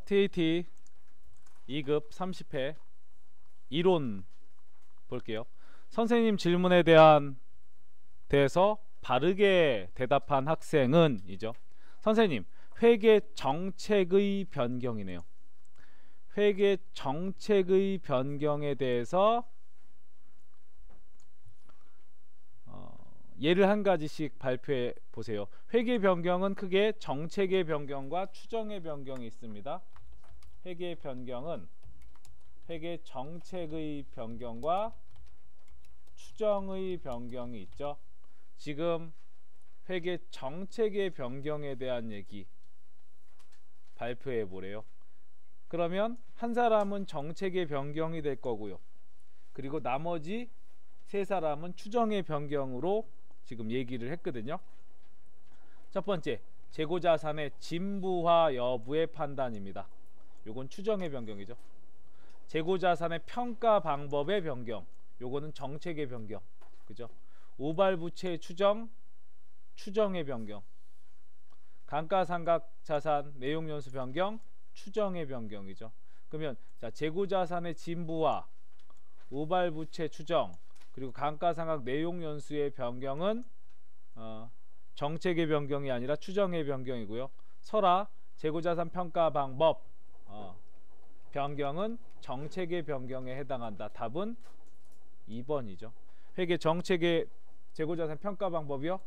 TAT 2급 30회 이론 볼게요. 선생님 질문에 대해서 바르게 대답한 학생은 이죠. 선생님, 회계 정책의 변경이네요. 회계 정책의 변경에 대해서 예를 한 가지씩 발표해 보세요. 회계 변경은 크게 정책의 변경과 추정의 변경이 있습니다. 회계 변경은 회계 정책의 변경과 추정의 변경이 있죠. 지금 회계 정책의 변경에 대한 얘기 발표해 보래요. 그러면 한 사람은 정책의 변경이 될 거고요. 그리고 나머지 세 사람은 추정의 변경으로 지금 얘기를 했거든요. 첫 번째, 재고자산의 진부화 여부의 판단입니다. 요건 추정의 변경이죠. 재고자산의 평가 방법의 변경, 요거는 정책의 변경, 그죠? 우발부채 추정, 추정의 변경. 감가상각자산 내용연수 변경, 추정의 변경이죠. 그러면 자, 재고자산의 진부화, 우발부채 추정, 그리고 감가상각 내용연수의 변경은 정책의 변경이 아니라 추정의 변경이고요. 설화, 재고자산 평가 방법 변경은 정책의 변경에 해당한다. 답은 2번이죠. 회계 정책의 재고자산 평가 방법이요.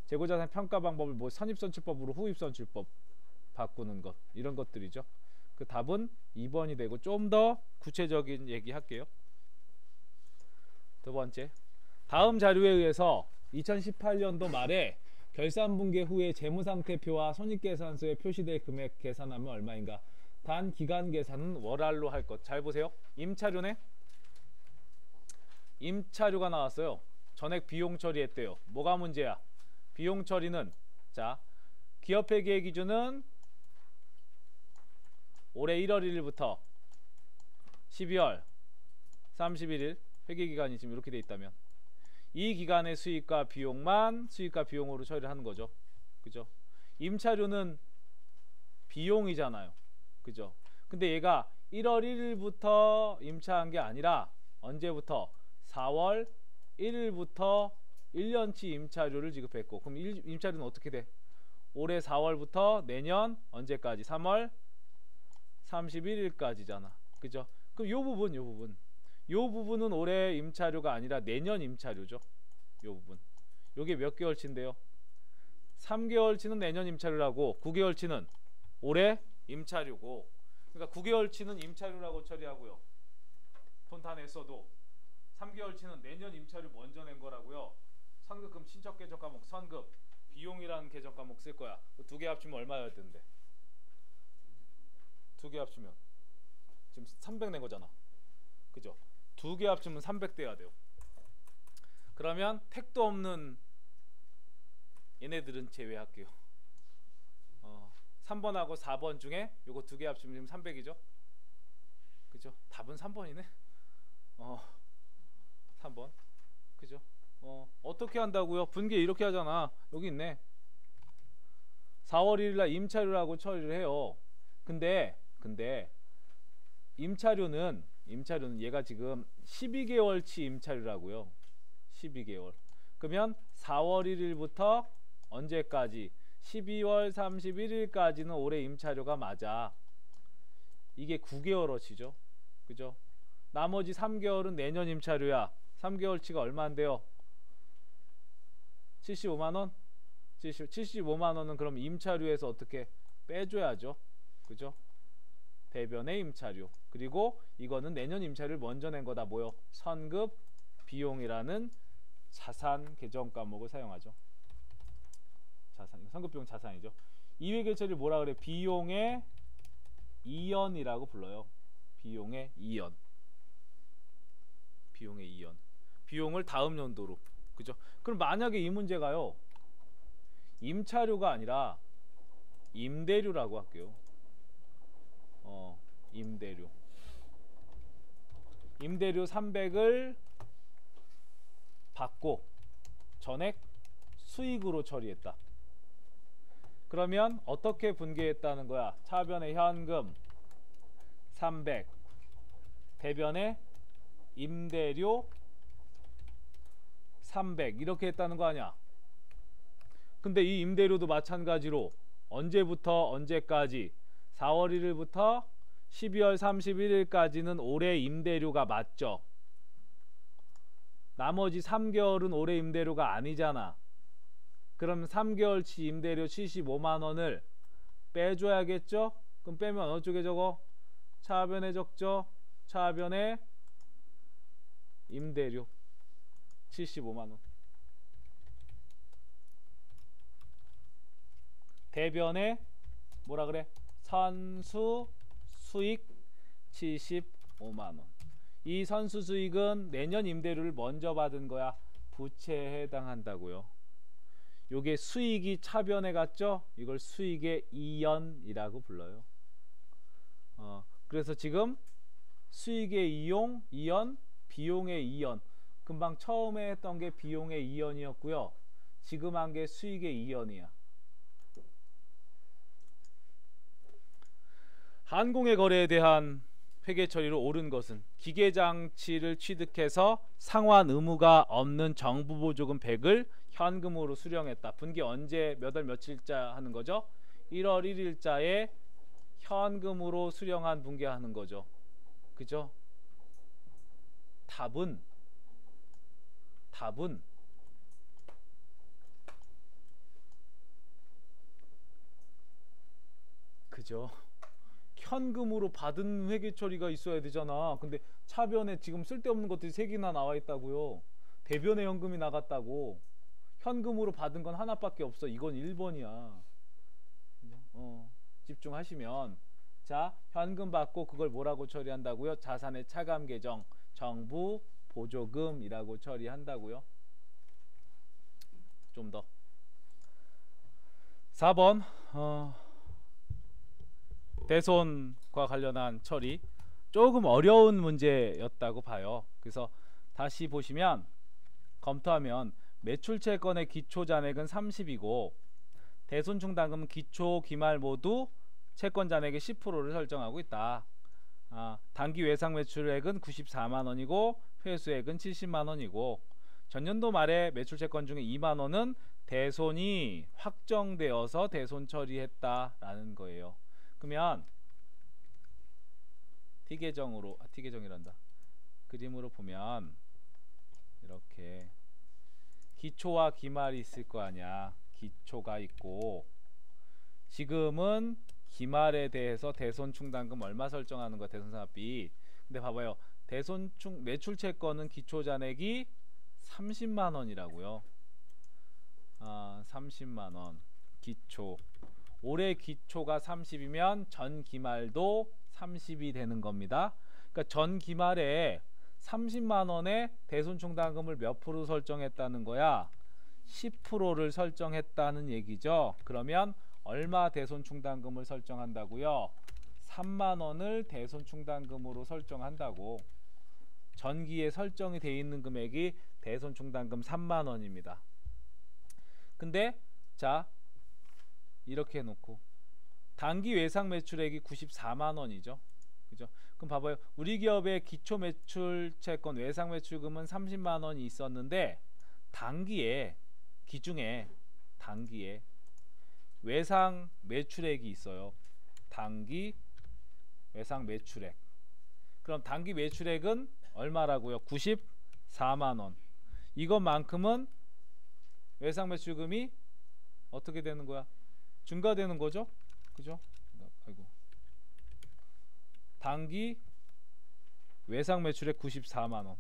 재고자산 평가 방법을 뭐 선입선출법으로 후입선출법 바꾸는 것, 이런 것들이죠. 그 답은 2번이 되고, 좀 더 구체적인 얘기 할게요. 두 번째, 다음 자료에 의해서 2018년도 말에 결산분계 후에 재무상태표와 손익계산서에 표시될 금액 계산하면 얼마인가? 단 기간 계산은 월할로 할 것. 잘 보세요. 임차료네. 임차료가 나왔어요. 전액 비용 처리했대요. 뭐가 문제야? 비용 처리는, 자, 기업회계 기준은 올해 1월 1일부터 12월 31일 회계기간이 지금 이렇게 돼 있다면 이 기간의 수익과 비용만 수익과 비용으로 처리를 하는 거죠. 그죠? 임차료는 비용이잖아요. 그죠? 근데 얘가 1월 1일부터 임차한 게 아니라 언제부터? 4월 1일부터 1년치 임차료를 지급했고, 그럼 임차료는 어떻게 돼? 올해 4월부터 내년 언제까지? 3월 31일까지잖아. 그죠? 그럼 요 부분은 올해 임차료가 아니라 내년 임차료죠. 요 부분. 요게 몇 개월치인데요? 3개월치는 내년 임차료라고, 9개월치는 올해 임차료고, 그러니까 9개월치는 임차료라고 처리하고요. 돈 다 냈어도 3개월치는 내년 임차료 먼저 낸 거라고요. 선급금 친척 계정 과목 선급 비용이라는 계정 과목 쓸 거야. 두 개 합치면 얼마여야 되는데? 두 개 합치면 지금 300 낸 거잖아. 그죠? 두 개 합치면 300 돼야 돼요. 그러면 택도 없는 얘네들은 제외할게요. 3번하고 4번 중에 요거 두 개 합치면 지금 300이죠? 그죠? 답은 3번이네. 3번. 그죠? 어떻게 한다고요? 분계 이렇게 하잖아. 여기 있네. 4월 1일날 임차료라고 처리를 해요. 근데 임차료는 얘가 지금 12개월치 임차료라고요. 12개월. 그러면 4월 1일부터 언제까지? 12월 31일까지는 올해 임차료가 맞아. 이게 9개월어치죠. 그죠? 나머지 3개월은 내년 임차료야. 3개월치가 얼마인데요? 75만원? 75만원은 그럼 임차료에서 어떻게 빼줘야죠. 그죠? 대변의 임차료. 그리고 이거는 내년 임차료를 먼저 낸 거다. 뭐요? 선급 비용이라는 자산 계정 과목을 사용하죠. 자산, 선급 비용 자산이죠. 이회계 처리를 뭐라 그래? 비용의 이연이라고 불러요. 비용의 이연. 비용의 이연. 비용을 다음 연도로. 그죠? 그럼 만약에 이 문제가요, 임차료가 아니라 임대료라고 할게요. 임대료 300을 받고 전액 수익으로 처리했다. 그러면 어떻게 분개했다는 거야? 차변에 현금 300, 대변에 임대료 300 이렇게 했다는 거 아니야? 근데 이 임대료도 마찬가지로 언제부터 언제까지 4월 1일부터 12월 31일까지는 올해 임대료가 맞죠. 나머지 3개월은 올해 임대료가 아니잖아. 그럼 3개월치 임대료 75만원을 빼줘야겠죠? 그럼 빼면 어느 쪽에 적어? 차변에 적죠? 차변에 임대료 75만원, 대변에 뭐라 그래? 선수 수익 75만원. 이 선수 수익은 내년 임대료를 먼저 받은 거야. 부채에 해당한다고요. 요게 수익이 차변에 갔죠? 이걸 수익의 이연이라고 불러요. 그래서 지금 수익의 이연, 비용의 이연. 금방 처음에 했던 게 비용의 이연이었고요. 지금 한 게 수익의 이연이야. 한공의 거래에 대한 회계 처리로 옳은 것은 기계장치를 취득해서 상환 의무가 없는 정부보조금 100을 현금으로 수령했다. 분기 언제 몇 월 며칠자 하는 거죠? 1월 1일자에 현금으로 수령한 분기하는 거죠. 그죠? 답은 그죠? 현금으로 받은 회계 처리가 있어야 되잖아. 근데 차변에 지금 쓸데없는 것들이 3개나 나와 있다고요. 대변에 현금이 나갔다고. 현금으로 받은 건 하나밖에 없어. 이건 1번이야. 집중하시면. 자, 현금 받고 그걸 뭐라고 처리한다고요? 자산의 차감 계정, 정부 보조금이라고 처리한다고요. 좀 더. 4번 대손과 관련한 처리, 조금 어려운 문제였다고 봐요. 그래서 다시 보시면, 검토하면 매출채권의 기초잔액은 30이고 대손충당금은 기초 기말 모두 채권잔액의 10%를 설정하고 있다. 단기 외상 매출액은 94만원이고 회수액은 70만원이고 전년도 말에 매출채권 중에 2만원은 대손이 확정되어서 대손 처리했다라는 거예요. 그러면 T계정이란다. 그림으로 보면 이렇게 기초와 기말이 있을 거 아니야. 기초가 있고 지금은 기말에 대해서 대손충당금 얼마 설정하는 거, 대손산업비. 근데 봐봐요. 매출채권은 기초잔액이 30만원이라고요. 30만원 기초. 올해 기초가 30이면 전 기말도 30이 되는 겁니다. 그러니까 전 기말에 30만원의 대손충당금을 몇 프로 설정했다는 거야? 10%를 설정했다는 얘기죠. 그러면 얼마 대손충당금을 설정한다고요? 3만원을 대손충당금으로 설정한다고. 전기에 설정이 되어 있는 금액이 대손충당금 3만원입니다. 근데 자, 이렇게 해놓고 단기 외상 매출액이 94만원이죠. 그죠? 그럼 봐봐요. 우리 기업의 기초 매출채권 외상 매출금은 30만원이 있었는데 단기에, 기중에 단기에 외상 매출액이 있어요. 단기 외상 매출액. 그럼 단기 매출액은 얼마라고요? 94만원. 이것만큼은 외상 매출금이 어떻게 되는 거야? 증가되는 거죠? 그죠? 아이고. 단기 외상 매출액 94만원.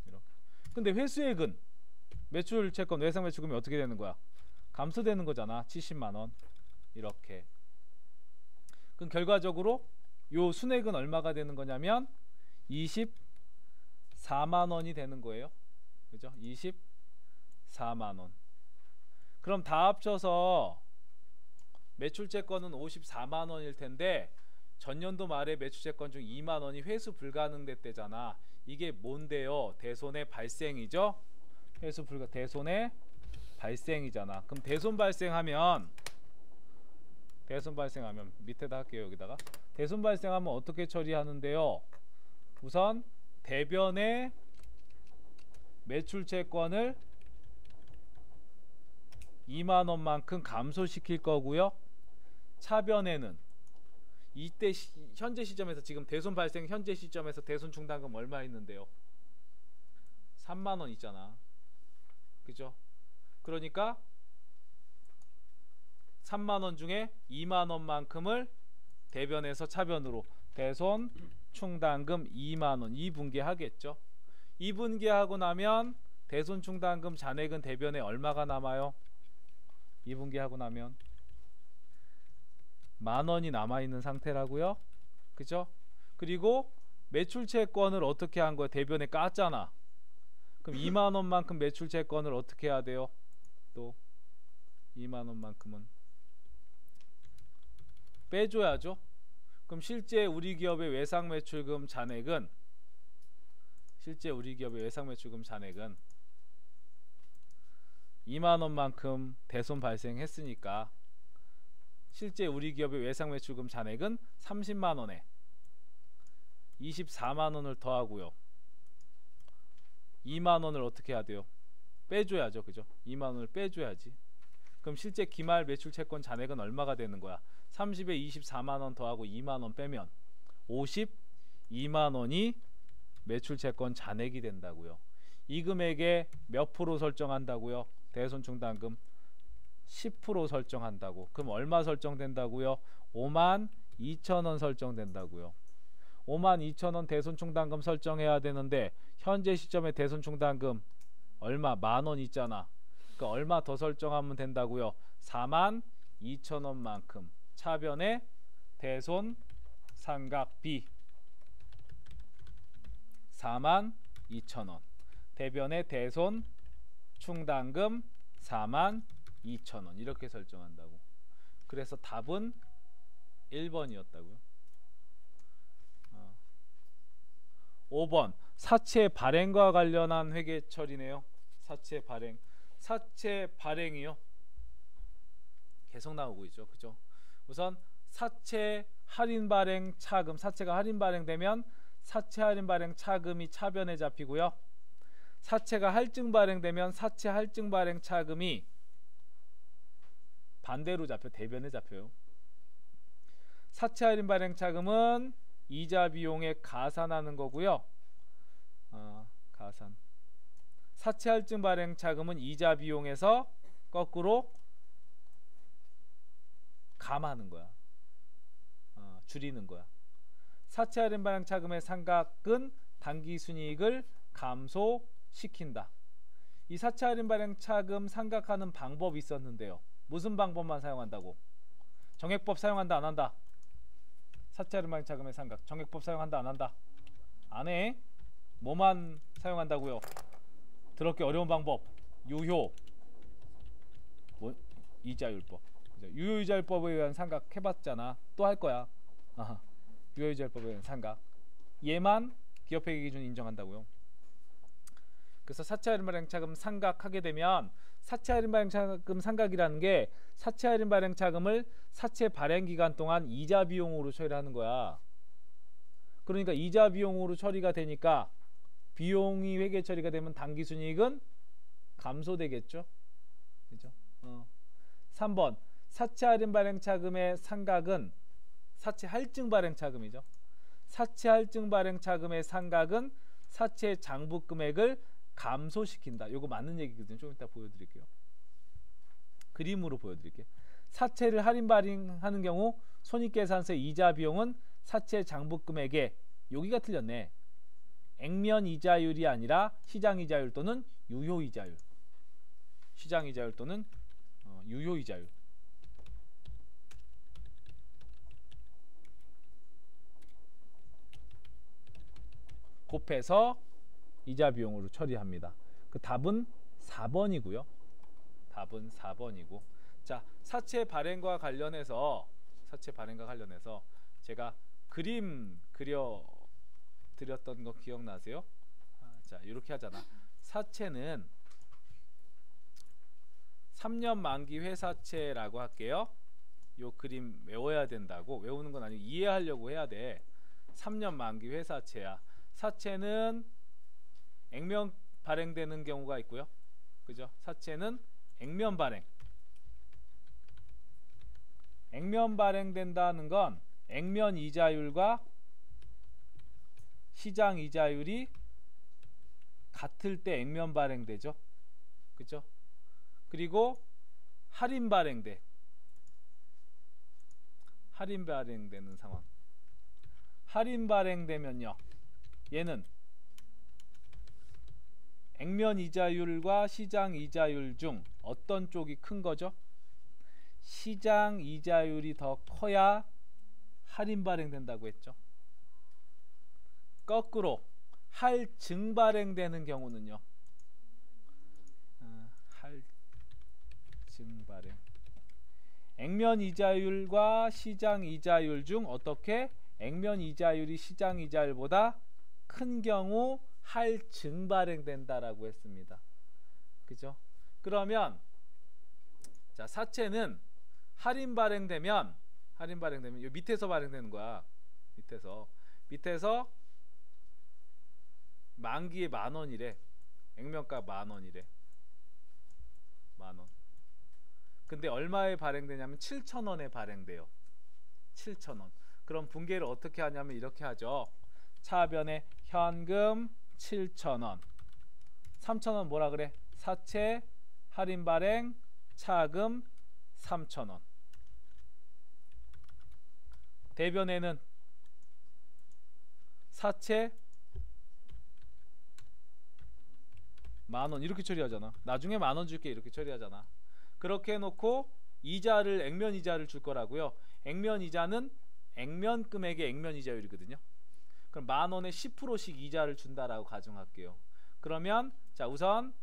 이렇게. 근데 회수액은, 매출채권 외상 매출금이 어떻게 되는 거야? 감소되는 거잖아. 70만원. 이렇게. 그럼 결과적으로 요 순액은 얼마가 되는 거냐면 24만원이 되는 거예요. 그죠? 24만원. 그럼 다 합쳐서 매출채권은 54만원일 텐데 전년도 말에 매출채권 중 2만원이 회수 불가능됐대잖아. 이게 뭔데요? 대손의 발생이죠? 회수 불가, 대손의 발생이잖아. 그럼 대손 발생하면 대손 발생하면 밑에다 할게요. 여기다가 대손 발생하면 어떻게 처리하는데요? 우선 대변의 매출채권을 2만원만큼 감소시킬 거고요. 차변에는 이때 현재 시점에서 지금 대손 발생 현재 시점에서 대손 충당금 얼마 있는데요? 3만원 있잖아. 그죠? 그러니까 3만원 중에 2만원만큼을 대변에서 차변으로 대손 충당금 2만원 2분기하겠죠. 2분기하고 나면 대손 충당금 잔액은 대변에 얼마가 남아요? 2분기하고 나면 만원이 남아있는 상태라고요. 그죠? 그리고 매출채권을 어떻게 한 거야? 대변에 깠잖아. 그럼 2만원만큼 매출채권을 어떻게 해야 돼요? 또 2만원만큼은 빼줘야죠. 그럼 실제 우리 기업의 외상매출금 잔액은 2만원만큼 대손 발생했으니까 실제 우리 기업의 외상매출금 잔액은 30만원에 24만원을 더하고요. 2만원을 어떻게 해야 돼요? 빼줘야죠. 그죠? 2만원을 빼줘야지. 그럼 실제 기말 매출채권 잔액은 얼마가 되는 거야? 30에 24만원 더하고 2만원 빼면 52만원이 매출채권 잔액이 된다고요. 이 금액에 몇 프로 설정한다고요? 대손 충당금 10% 설정한다고. 그럼 얼마 설정된다고요? 52,000원 설정된다고요. 52,000원 대손 충당금 설정해야 되는데 현재 시점에 대손 충당금 얼마? 만원 있잖아. 그러니까 얼마 더 설정하면 된다고요? 42,000원만큼 차변의 대손 상각비 42,000원, 대변의 대손 충당금 42,000원 이렇게 설정한다고. 그래서 답은 1번이었다고요. 5번 사채 발행과 관련한 회계 처리네요. 사채 발행. 사채 발행이요. 계속 나오고 있죠. 그죠? 우선 사채 할인 발행 차금, 사채가 할인 발행되면 사채 할인 발행 차금이 차변에 잡히고요. 사채가 할증 발행되면 사채 할증 발행 차금이 반대로 잡혀 대변에 잡혀요. 사채 할인 발행 차금은 이자 비용에 가산하는 거고요. 가산. 사채 할증 발행 차금은 이자 비용에서 거꾸로 감하는 거야. 줄이는 거야. 사채 할인 발행 차금의 상각은 당기 순이익을 감소시킨다. 이 사채 할인 발행 차금 상각하는 방법이 있었는데요. 무슨 방법만 사용한다고? 정액법 사용한다 안 한다? 사채 할인 발행 차금의 상각 정액법 사용한다 안 한다? 안 해. 뭐만 사용한다고요? 더럽게 어려운 방법. 유효 이자율법. 유효이자율법에 의한 상각 해봤잖아. 또 할 거야. 유효이자율법에 의한 상각 얘만 기업회계 기준 인정한다고요. 그래서 사채 할인 발행 차금 상각하게 되면 사채 할인 발행 차금 상각이라는 게 사채 할인 발행 차금을 사채 발행 기간 동안 이자 비용으로 처리하는 거야. 그러니까 이자 비용으로 처리가 되니까 비용이 회계 처리가 되면 당기순이익은 감소되겠죠. 그죠? 3번 사채 할인 발행 차금의 상각은 사채 할증 발행 차금이죠. 사채 할증 발행 차금의 상각은 사채 장부 금액을 감소시킨다. 이거 맞는 얘기거든요. 좀 이따 보여드릴게요. 그림으로 보여드릴게요. 사채를 할인 발행하는 경우 손익계산서 이자 비용은 사채 장부 금액에 여기가 틀렸네. 액면 이자율이 아니라 시장 이자율 또는 유효 이자율. 시장 이자율 또는 유효 이자율. 곱해서 이자 비용으로 처리합니다. 그 답은 4번이고요. 답은 4번이고. 자, 사채 발행과 관련해서 제가 그림 그려 드렸던 거 기억나세요? 자, 이렇게 하잖아. 사채는 3년 만기 회사채라고 할게요. 요 그림 외워야 된다고. 외우는 건 아니고 이해하려고 해야 돼. 3년 만기 회사채야. 사채는 액면 발행되는 경우가 있고요. 그죠? 사채는 액면 발행. 액면 발행된다는 건 액면 이자율과 시장 이자율이 같을 때 액면 발행되죠. 그죠? 그리고 할인 발행돼. 할인 발행되는 상황. 할인 발행되면요, 얘는 액면 이자율과 시장 이자율 중 어떤 쪽이 큰 거죠? 시장 이자율이 더 커야 할인 발행된다고 했죠. 거꾸로 할증 발행되는 경우는요, 할증 발행. 액면 이자율과 시장 이자율 중 어떻게 액면 이자율이 시장 이자율보다 큰 경우 할증 발행된다라고 했습니다. 그죠? 그러면 자, 사채는 할인 발행되면 요 밑에서 발행되는 거야. 밑에서 만기에 10,000원이래. 액면가 10,000원이래. 10,000원. 근데 얼마에 발행되냐면 7,000원에 발행돼요. 7,000원. 그럼 분계를 어떻게 하냐면 이렇게 하죠. 차변에 현금 7,000원, 3,000원 뭐라 그래? 사채, 할인 발행, 차금 3,000원. 대변에는 사채 10,000원 이렇게 처리하잖아. 나중에 10,000원 줄게 이렇게 처리하잖아. 그렇게 해놓고 이자를 액면 이자를 줄 거라고요. 액면 이자는 액면 금액의 액면 이자율이거든요. 그럼 10,000원에 10%씩 이자를 준다라고 가정할게요. 그러면 자, 우선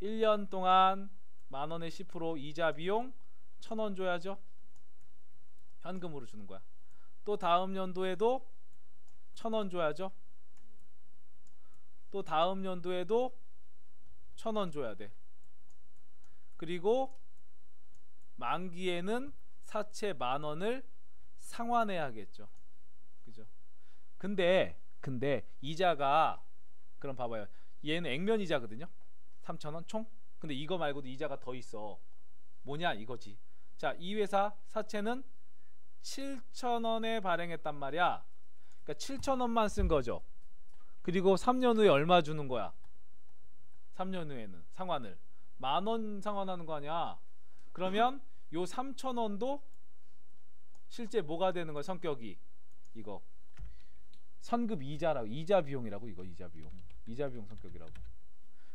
1년 동안 10,000원에 10% 이자 비용 1,000원 줘야죠. 현금으로 주는 거야. 또 다음 연도에도 1,000원 줘야죠. 또 다음 연도에도 1,000원 줘야 돼. 그리고 만기에는 사채 10,000원을 상환해야겠죠. 그죠? 근데 이자가 그럼 봐봐요. 얘는 액면 이자거든요. 3,000원 총. 근데 이거 말고도 이자가 더 있어. 뭐냐 이거지. 자, 이 회사 사채는 7,000원에 발행했단 말이야. 그러니까 7,000원만 쓴 거죠. 그리고 3년 후에 얼마 주는 거야? 3년 후에는 상환을 10,000원 상환하는 거 아니야. 그러면 요 3,000원도 실제 뭐가 되는 거야? 성격이 이거 선급 이자라고. 이자 비용이라고. 이거 이자 비용 성격이라고.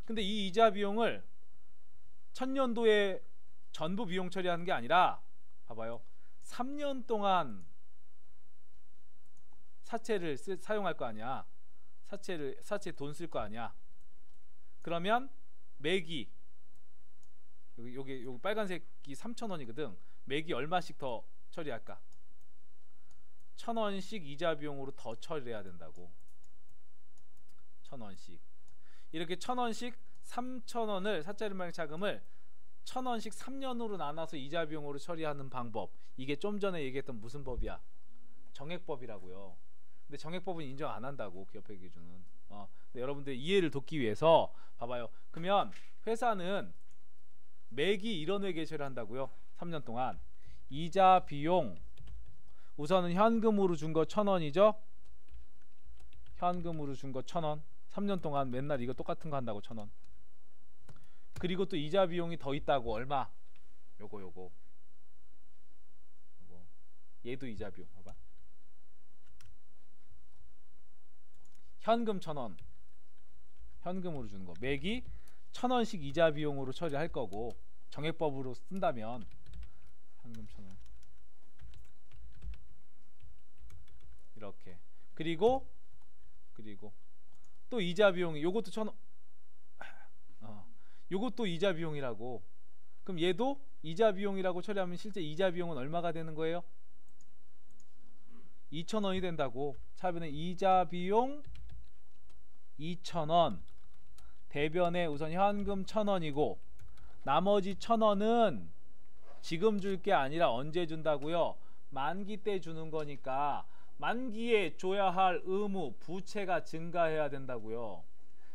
근데 이 이자 비용을 1000년도에 전부 비용 처리하는 게 아니라 봐봐요. 3년 동안 사채를 사용할 거 아니야. 사채 돈 쓸 거 아니야. 그러면 매기 여기 빨간색이 3,000원이거든. 매기 얼마씩 더 처리할까? 1,000원씩 이자 비용으로 더 처리해야 된다고. 1,000원씩. 이렇게 1,000원씩 3,000원을 사채 발행 차금을 1,000원씩 3년으로 나눠서 이자 비용으로 처리하는 방법. 이게 좀 전에 얘기했던 무슨 법이야? 정액법이라고요. 근데 정액법은 인정 안 한다고 기업회 기준은. 근데 여러분들 이해를 돕기 위해서 봐봐요. 그러면 회사는 매기 1원회계 처리한다고요. 3년 동안. 이자 비용 우선은 현금으로 준 거 1,000원이죠. 현금으로 준 거 1,000원. 3년 동안 맨날 이거 똑같은 거 한다고 1,000원. 그리고 또 이자 비용이 더 있다고. 얼마? 요거 얘도 이자 비용. 봐봐. 현금 1,000원. 현금으로 주는 거. 매기 1,000원씩 이자 비용으로 처리할 거고, 정액법으로 쓴다면 현금 1,000원. 이렇게. 그리고 또 이자 비용이 요것도 1,000원. 요것도 이자 비용이라고. 그럼 얘도 이자 비용이라고 처리하면 실제 이자 비용은 얼마가 되는 거예요? 2,000원이 된다고. 차변에 이자 비용 2,000원. 대변에 우선 현금 1,000원이고 나머지 1,000원은 지금 줄 게 아니라 언제 준다고요? 만기 때 주는 거니까 만기에 줘야 할 의무, 부채가 증가해야 된다고요.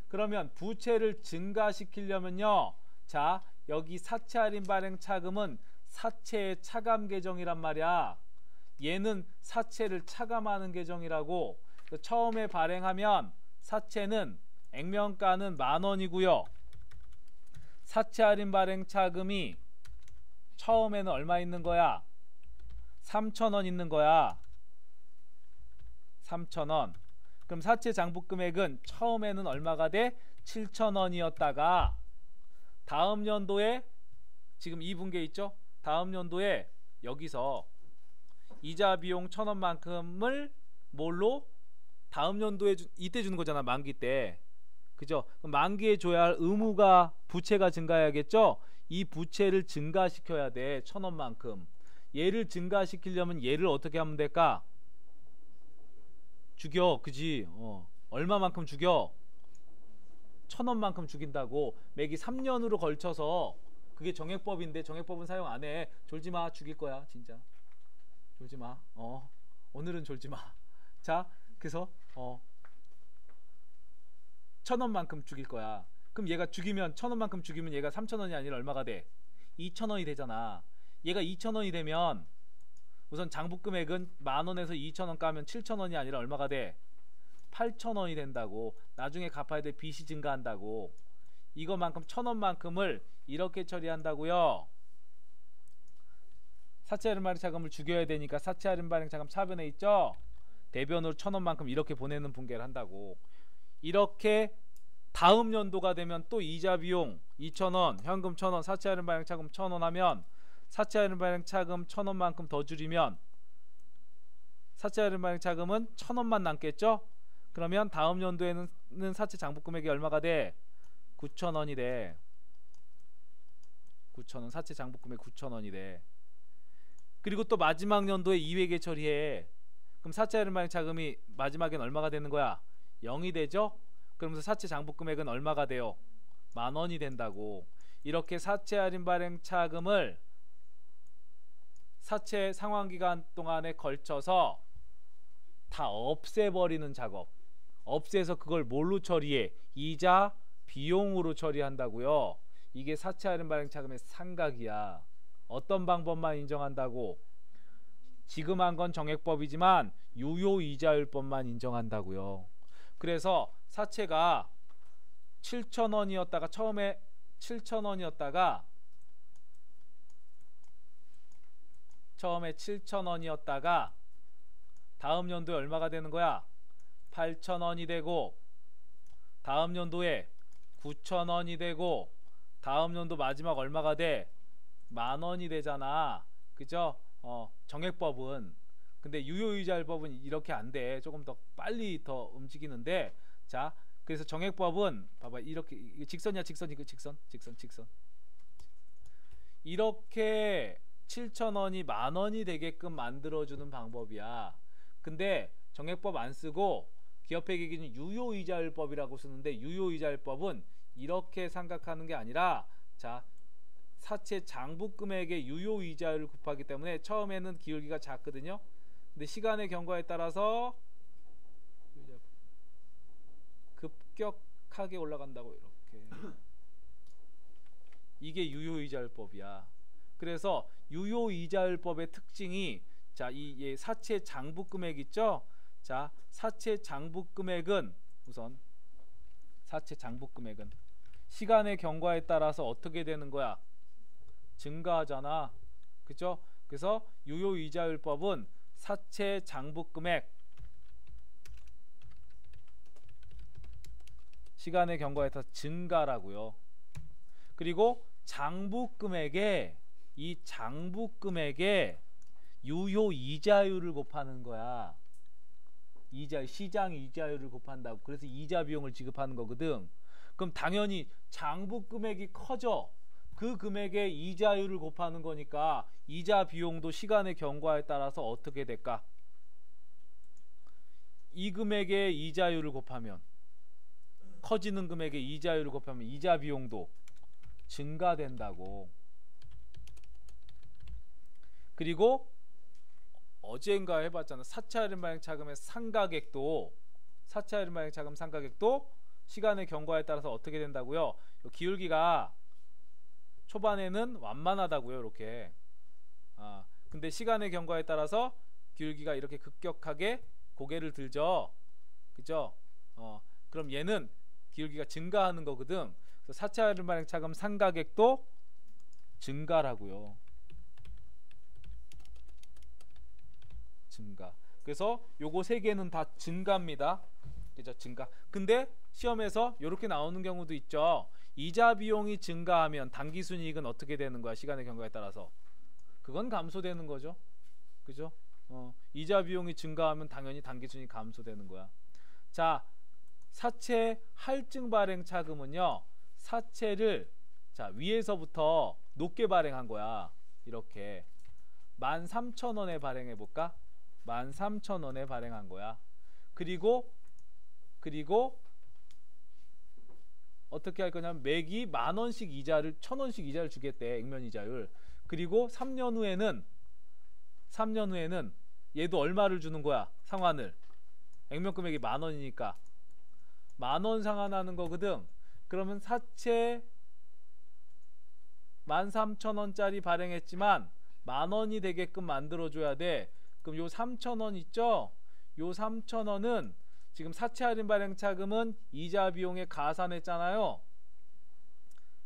그러면 부채를 증가시키려면요, 자, 여기 사채 할인 발행 차금은 사채의 차감 계정이란 말이야. 얘는 사채를 차감하는 계정이라고. 처음에 발행하면 사채는 액면가는 10,000원이고요. 사채 할인 발행 차금이 처음에는 얼마 있는 거야? 3,000원 있는 거야. 3,000원. 그럼 사채 장부 금액은 처음에는 얼마가 돼? 7,000원이었다가 다음 연도에 지금 2분기 있죠? 다음 연도에 여기서 이자 비용 1,000원만큼을 뭘로? 다음 연도에 이때 주는 거잖아. 만기 때. 그죠? 그럼 만기에 줘야 할 의무가, 부채가 증가해야겠죠? 이 부채를 증가시켜야 돼. 1,000원만큼. 얘를 증가시키려면 얘를 어떻게 하면 될까? 죽여. 그지? 얼마만큼 죽여? 1,000원만큼 죽인다고. 매기 3년으로 걸쳐서. 그게 정액법인데 정액법은 사용 안 해. 졸지마. 죽일 거야 진짜. 졸지마. 오늘은 졸지마. 자, 그래서 1,000원만큼 죽일 거야. 그럼 얘가 죽이면 1,000원만큼 죽이면 얘가 3,000원이 아니라 얼마가 돼? 2,000원이 되잖아. 얘가 2,000원이 되면 우선 장부 금액은 10,000원에서 2,000원 까면 7,000원이 아니라 얼마가 돼? 8,000원이 된다고. 나중에 갚아야 될 빚이 증가한다고. 이거만큼 1,000원만큼을 이렇게 처리한다고요. 사채 할인 발행 차금을 죽여야 되니까 사채 할인 발행 차금 차변에 있죠? 대변으로 1,000원만큼 이렇게 보내는 분계를 한다고. 이렇게 다음 연도가 되면 또 이자 비용 2,000원, 현금 1,000원, 사채 할인 발행 차금 1,000원 하면 사채 할인 발행 차금 1,000원만큼 더 줄이면 사채 할인 발행 차금은 1,000원만 남겠죠? 그러면 다음 연도에는 사채 장부 금액이 얼마가 돼? 9,000원이 돼. 9,000원. 사채 장부 금액 9,000원이 돼. 그리고 또 마지막 연도에 2회계 처리해. 그럼 사채 할인 발행 차금이 마지막엔 얼마가 되는 거야? 0이 되죠? 그러면서 사채 장부 금액은 얼마가 돼요? 10,000원이 된다고. 이렇게 사채 할인 발행 차금을 사채 상환기간 동안에 걸쳐서 다 없애버리는 작업. 없애서 그걸 뭘로 처리해? 이자 비용으로 처리한다고요. 이게 사채 할인 발행 차금의 상각이야. 어떤 방법만 인정한다고? 지금 한 건 정액법이지만 유효이자율법만 인정한다고요. 그래서 사채가 7,000원이었다가 처음에 7,000원이었다가 다음 연도에 얼마가 되는 거야? 8,000원이 되고 다음 연도에 9,000원이 되고 다음 연도 마지막 얼마가 돼? 10,000원이 되잖아. 그죠? 정액법은. 근데 유효이자율법은 이렇게 안 돼. 조금 더 빨리 더 움직이는데. 자, 그래서 정액법은 봐봐. 이렇게 이거 직선이야. 직선. 이거 직선. 이렇게 7,000원이 10,000원이 되게끔 만들어주는 방법이야. 근데 정액법 안 쓰고 기업회계 기준 유효이자율법이라고 쓰는데, 유효이자율법은 이렇게 생각하는 게 아니라, 자, 사채 장부 금액의 유효이자율을 곱하기 때문에 처음에는 기울기가 작거든요. 근데 시간의 경과에 따라서 급격하게 올라간다고. 이렇게. 이게 유효이자율법이야. 그래서 유효이자율법의 특징이, 자, 이 사채 장부 금액 있죠? 자, 사채 장부 금액은 우선 사채 장부 금액은 시간의 경과에 따라서 어떻게 되는 거야? 증가하잖아. 그죠? 그래서 유효이자율법은 사채 장부 금액 시간의 경과에 따라서 증가라고요. 그리고 장부 금액에, 이 장부 금액에 유효이자율을 곱하는 거야. 시장 이자율을 곱한다고. 그래서 이자 비용을 지급하는 거거든. 그럼 당연히 장부 금액이 커져. 그 금액에 이자율을 곱하는 거니까 이자 비용도 시간의 경과에 따라서 어떻게 될까? 이 금액에 이자율을 곱하면, 커지는 금액에 이자율을 곱하면 이자 비용도 증가된다고. 그리고 어제인가 해봤잖아. 사채 할인 발행 차금의 상가액도 시간의 경과에 따라서 어떻게 된다고요? 기울기가 초반에는 완만하다고요. 이렇게. 근데 시간의 경과에 따라서 기울기가 이렇게 급격하게 고개를 들죠. 그죠? 그럼 얘는 기울기가 증가하는 거거든. 그래서 사채 할인 발행 차금 상가액도 증가라고요. 증가. 그래서 요거 세 개는 다 증가입니다. 그죠? 증가. 근데 시험에서 이렇게 나오는 경우도 있죠. 이자 비용이 증가하면 당기순이익은 어떻게 되는 거야? 시간의 경과에 따라서 그건 감소되는 거죠. 그죠? 이자 비용이 증가하면 당연히 당기순이익 감소되는 거야. 자, 사채 할증 발행 차금은요, 사채를 자 위에서부터 높게 발행한 거야. 이렇게 13,000원에 발행해 볼까? 13,000원에 발행한 거야. 그리고 어떻게 할 거냐면 매기 10,000원씩 이자를 1,000원씩 이자를 주겠대. 액면 이자율. 그리고 3년 후에는 얘도 얼마를 주는 거야? 상환을. 액면 금액이 10,000원이니까 10,000원 상환하는 거거든. 그러면 사채 13,000원짜리 발행했지만 10,000원이 되게끔 만들어줘야 돼. 그럼 요 3,000원 있죠? 요 3,000원은 지금 사채 할인 발행 차금은 이자 비용에 가산했잖아요.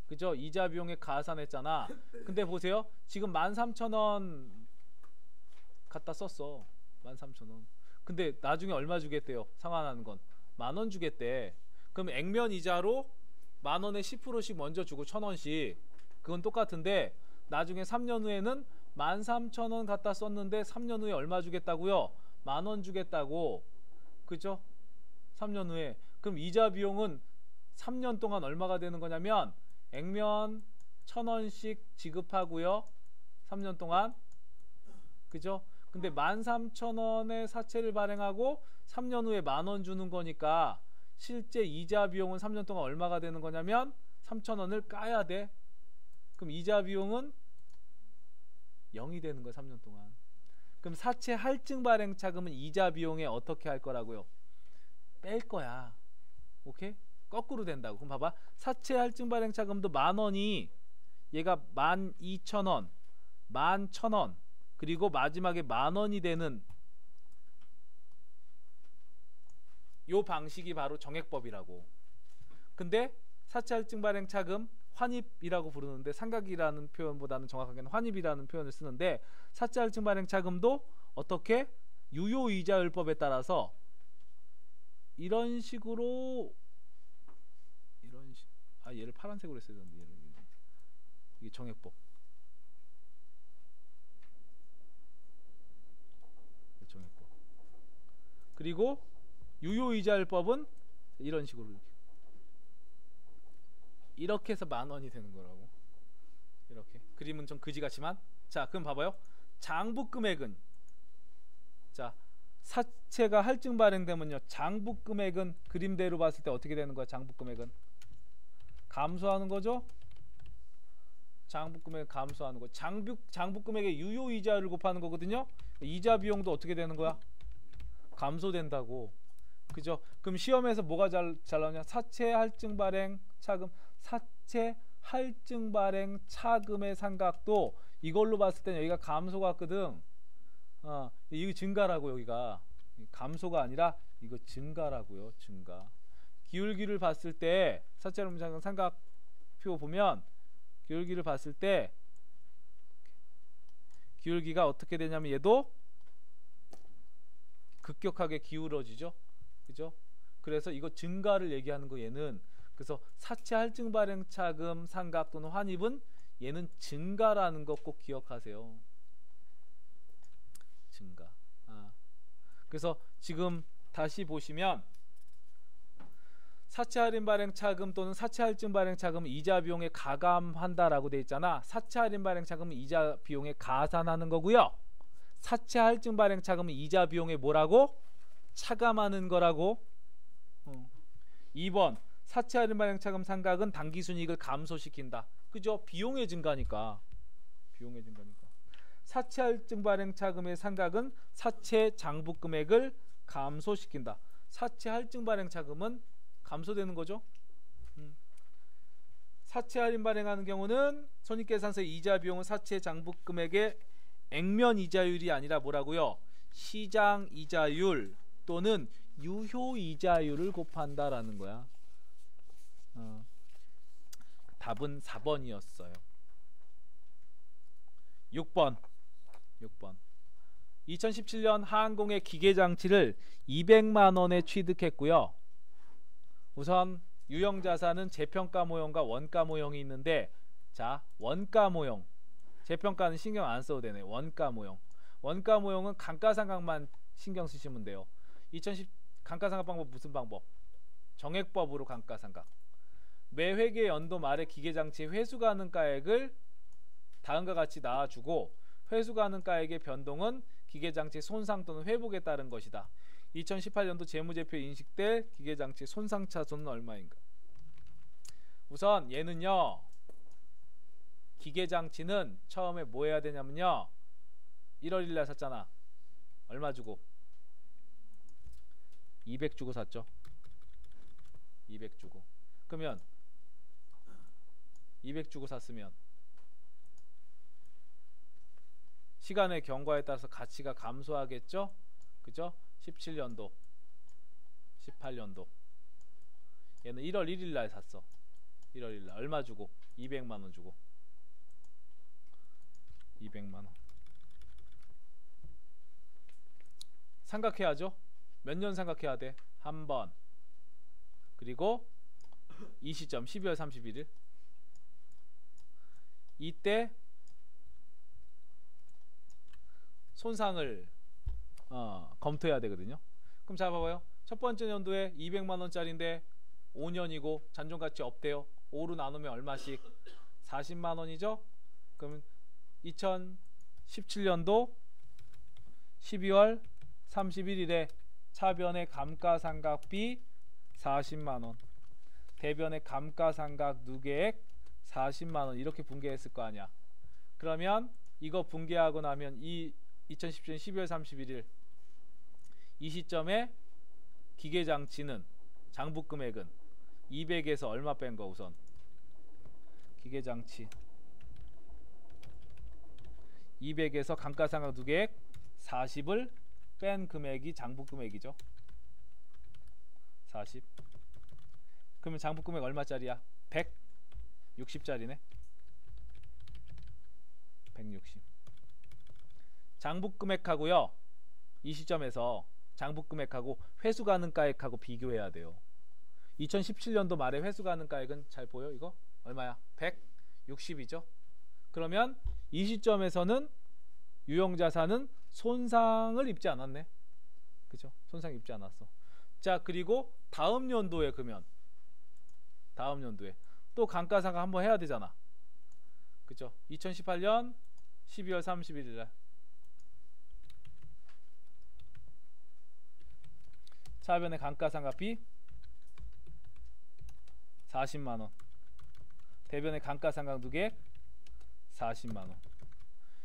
그죠? 이자 비용에 가산했잖아. 근데 보세요. 지금 13,000원 갖다 썼어. 13,000원. 근데 나중에 얼마 주겠대요? 상환하는 건 10,000원 주겠대. 그럼 액면 이자로 10,000원에 10%씩 먼저 주고 1,000원씩. 그건 똑같은데 나중에 3년 후에는 13,000원 갖다 썼는데 3년 후에 얼마 주겠다고요? 10,000원 주겠다고. 그죠? 3년 후에. 그럼 이자 비용은 3년 동안 얼마가 되는 거냐면 액면 1,000원씩 지급하고요. 3년 동안. 그죠? 근데 13,000원의 사채를 발행하고 3년 후에 10,000원 주는 거니까 실제 이자 비용은 3년 동안 얼마가 되는 거냐면 3,000원을 까야 돼. 그럼 이자 비용은 0이 되는 거야. 3년 동안. 그럼 사채 할증 발행 차금은 이자 비용에 어떻게 할 거라고요? 뺄 거야. 오케이? 거꾸로 된다고. 그럼 봐봐. 사채 할증 발행 차금도 10,000원이 얘가 12,000원, 11,000원, 그리고 마지막에 10,000원이 되는 요 방식이 바로 정액법이라고. 근데 사채 할증 발행 차금 환입이라고 부르는데 상각이라는 표현보다는 정확하게는 환입이라는 표현을 쓰는데 사채 할증 발행 차금도 어떻게 유효이자율법에 따라서 이런 식으로 얘를 파란색으로 했어야 되는데 이게 정액법. 정액법. 그리고 유효이자율법은 이런 식으로 이렇게 해서 10,000원이 되는 거라고. 이렇게 그림은 좀 그지 같지만 자 그럼 봐봐요. 장부금액은 자 사채가 할증 발행되면요 장부금액은 그림대로 봤을 때 어떻게 되는 거야? 장부금액은 감소하는 거죠. 장부금액 감소하는 거. 장부금액의 유효이자율을 곱하는 거거든요. 이자 비용도 어떻게 되는 거야? 감소된다고. 그죠? 그럼 시험에서 뭐가 잘 나오냐? 사채 할증 발행 차금. 사채 할증 발행 차금의 상각도 이걸로 봤을 때는 여기가 감소 같거든. 이거 증가라고. 여기가 감소가 아니라 이거 증가라고요. 증가. 기울기를 봤을 때 사채 할증 발행 삼각표 보면 기울기를 봤을 때 기울기가 어떻게 되냐면 얘도 급격하게 기울어지죠. 그죠? 그래서 이거 증가를 얘기하는 거 얘는. 그래서 사채 할증 발행 차금 상각 또는 환입은 얘는 증가라는 거 꼭 기억하세요. 증가. 그래서 지금 다시 보시면 사채 할인 발행 차금 또는 사채 할증 발행 차금은 이자 비용에 가감한다라고 돼 있잖아. 사채 할인 발행 차금은 이자 비용에 가산하는 거고요. 사채 할증 발행 차금은 이자 비용에 뭐라고? 차감하는 거라고. 2번 사채 할인 발행 차금 상각은 당기순이익을 감소시킨다. 그죠? 비용의 증가니까. 비용의 증가니까. 사채 할증 발행 차금의 상각은 사채 장부 금액을 감소시킨다. 사채 할증 발행 차금은 감소되는 거죠. 사채 할인 발행하는 경우는 손익계산서의 이자 비용은 사채 장부 금액의 액면 이자율이 아니라 뭐라고요? 시장 이자율 또는 유효 이자율을 곱한다라는 거야. 답은 4번이었어요. 6번 2017년 하항공의 기계장치를 200만원에 취득했고요. 우선 유형자산은 재평가 모형과 원가 모형이 있는데, 자, 원가 모형, 재평가는 신경 안 써도 되네. 원가 모형은 감가상각만 신경 쓰시면 돼요. 2010 감가상각 방법 무슨 방법? 정액법으로 감가상각. 매 회계 연도 말에 기계장치의 회수가능가액을 다음과 같이 나와주고, 회수가능가액의 변동은 기계장치 손상 또는 회복에 따른 것이다. 2018년도 재무제표에 인식될 기계장치 손상차손은 얼마인가? 우선 얘는요, 기계장치는 처음에 뭐 해야 되냐면요, 1월 1일 날 샀잖아. 얼마 주고? 200 주고 샀죠. 200 주고. 그러면 200 주고 샀으면 시간의 경과에 따라서 가치가 감소하겠죠? 그죠? 17년도 18년도 얘는 1월 1일 날 샀어. 1월 1일 날 얼마 주고? 200만원 주고. 200만원 삼각해야죠. 몇 년 삼각해야 돼? 한 번. 그리고 이 시점 12월 31일 이때 손상을 검토해야 되거든요. 그럼 자 봐봐요. 첫 번째 연도에 200만원짜리인데 5년이고 잔존가치 없대요. 5로 나누면 얼마씩? 40만원이죠. 그럼 2017년도 12월 31일에 차변의 감가상각비 40만원, 대변의 감가상각 누계액 40만원 이렇게 분계했을 거 아니야. 그러면 이거 분계하고 나면 이 2017년 12월 31일 이 시점에 기계장치는 장부금액은 200에서 얼마 뺀 거? 우선 기계장치 200에서 감가상각 누계액 40을 뺀 금액이 장부금액이죠. 40. 그러면 장부금액 얼마짜리야? 160짜리네. 160. 장부금액하고요, 이 시점에서 장부금액하고 회수가능가액하고 비교해야 돼요. 2017년도 말에 회수가능가액은 잘 보여? 이거 얼마야? 160이죠. 그러면 이 시점에서는 유형자산은 손상을 입지 않았네. 그죠? 손상 입지 않았어. 자, 그리고 다음 연도에, 그러면 다음 연도에 또 감가상각 한번 해야 되잖아. 그죠? 2018년 12월 31일 날 차변의 감가상각비 40만원, 대변의 감가상각 누계액 40만원.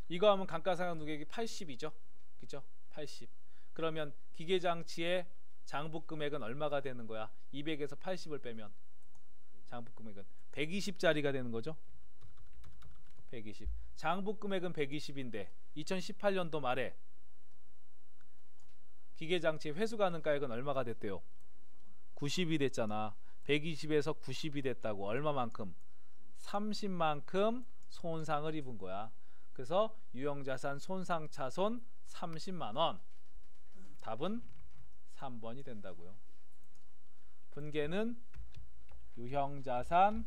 이거 하면 감가상각 누계액이 80이죠. 그죠? 80. 그러면 기계장치의 장부금액은 얼마가 되는 거야? 200에서 80을 빼면 장부금액은 120짜리가 되는 거죠. 120. 장부금액은 120인데 2018년도 말에 기계장치의 회수가능가액은 얼마가 됐대요? 90이 됐잖아. 120에서 90이 됐다고. 얼마만큼? 30만큼 손상을 입은 거야. 그래서 유형자산 손상차손 30만원. 답은 3번이 된다고요. 분계는 유형자산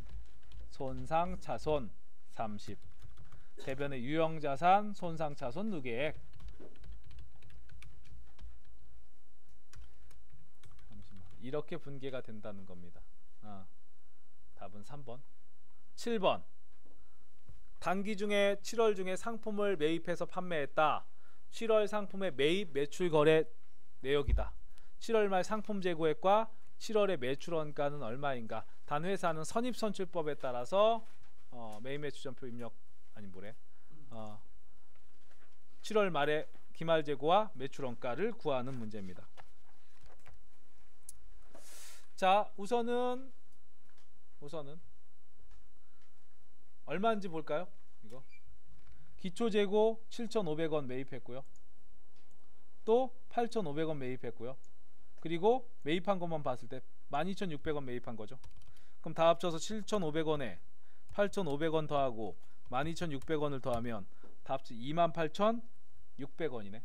손상차손 30, 대변의 유형자산 손상차손 누계액 30만. 이렇게 분계가 된다는 겁니다. 답은 3번. 7번. 단기 중에 7월 중에 상품을 매입해서 판매했다. 7월 상품의 매입 매출 거래 내역이다. 7월 말 상품 재고액과 7월의 매출 원가는 얼마인가? 단회사는 선입선출법에 따라서 매입 매출전표 입력, 아니 뭐래? 7월 말에 기말 재고와 매출 원가를 구하는 문제입니다. 자, 우선은 얼마인지 볼까요? 이거 기초 재고 7,500원 매입했고요. 또 8,500원 매입했고요. 그리고 매입한 것만 봤을 때 12,600원 매입한 거죠. 그럼 다 합쳐서 7,500원에 8,500원 더하고 12,600원을 더하면 다 합쳐 28,600원이네.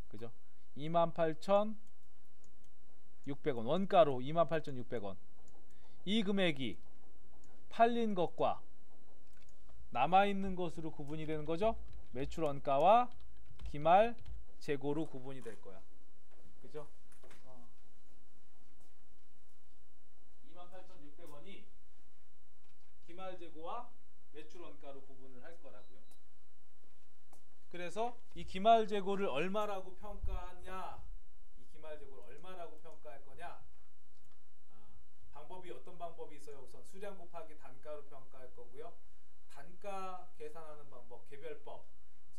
그죠? 28,600원 원가로 28,600원. 이 금액이 팔린 것과 남아있는 것으로 구분이 되는 거죠. 매출 원가와 기말 재고로 구분이 될 거야. 그죠? 28,600원이 기말 재고와 매출 원가로 구분을 할 거라고요. 그래서 이 기말 재고를 얼마라고 평가하냐, 이 기말 재고를 얼마라고 평가할 거냐, 방법이 어떤 방법이 있어요? 우선 수량 곱하기 단가로 평가할 거고요. 단가 계산하는 방법, 개별법,